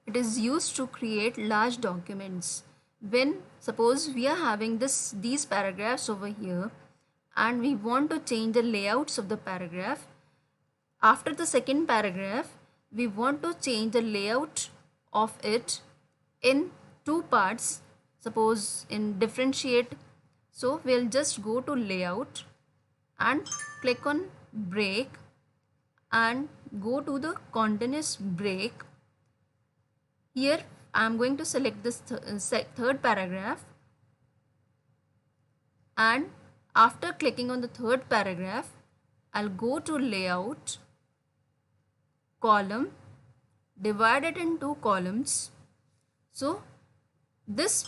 it is used to create large documents. When suppose we are having these paragraphs over here and we want to change the layouts of the paragraph, after the second paragraph we want to change the layout of it in two parts, suppose in differentiate. So we'll just go to layout and click on break and go to the continuous break. Here I am going to select this third paragraph, and after clicking on the third paragraph I'll go to layout, column, divide it in two columns. So this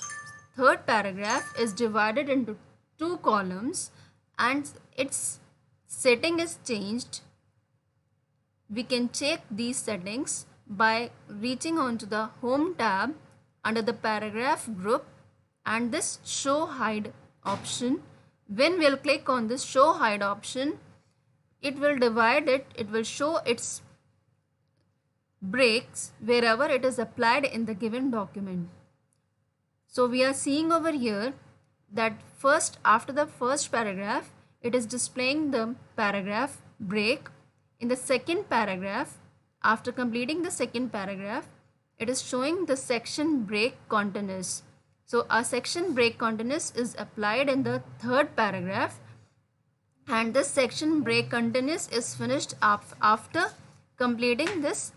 third paragraph is divided into two columns and its setting is changed. We can check these settings by reaching onto the home tab under the paragraph group and this show hide option. When we'll click on this show hide option, it will divide it, it will show its breaks wherever it is applied in the given document. So we are seeing over here that first, after the first paragraph, it is displaying the paragraph break. In the second paragraph, after completing the second paragraph, it is showing the section break continuous. So a section break continuous is applied in the third paragraph, and this section break continuous is finished after completing this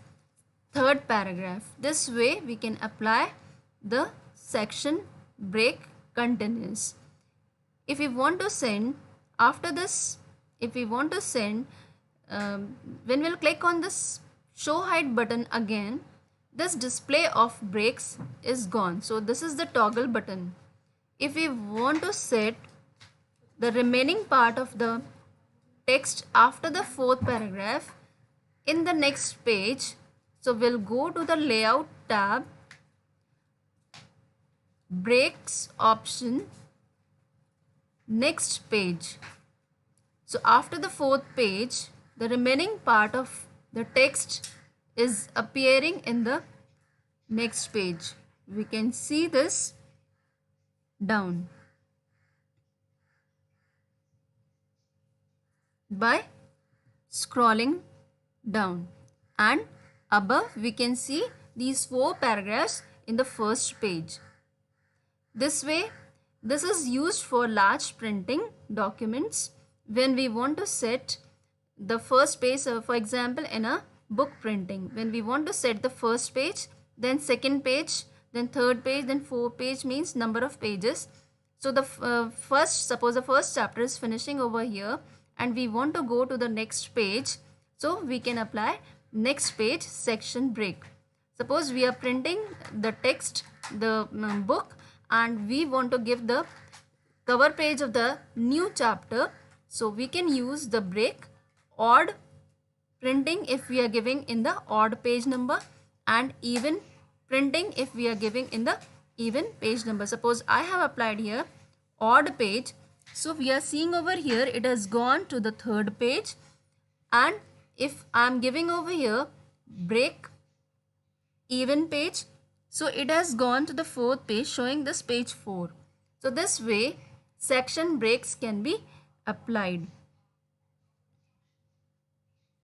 third paragraph. This way we can apply the section break continuous. If we want to send after this, if we want to send, when we'll click on this show hide button again, this display of breaks is gone. So this is the toggle button. If we want to set the remaining part of the text after the fourth paragraph in the next page, so we'll go to the layout tab, breaks option, next page. So after the fourth page, the remaining part of the text is appearing in the next page. We can see this down by scrolling down, and above we can see these 4 paragraphs in the first page. This way, this is used for large printing documents when we want to set the first page, for example in a book printing, when we want to set the first page, then second page, then third page, then fourth page, means number of pages. So the suppose the first chapter is finishing over here and we want to go to the next page, so we can apply next page section break. Suppose we are printing the text, the book, and we want to give the cover page of the new chapter, so we can use the break odd printing if we are giving in the odd page number, and even printing if we are giving in the even page number. Suppose I have applied here odd page, so we are seeing over here it has gone to the third page, and if I am giving over here break even page, so it has gone to the fourth page, showing this page 4. So this way section breaks can be applied.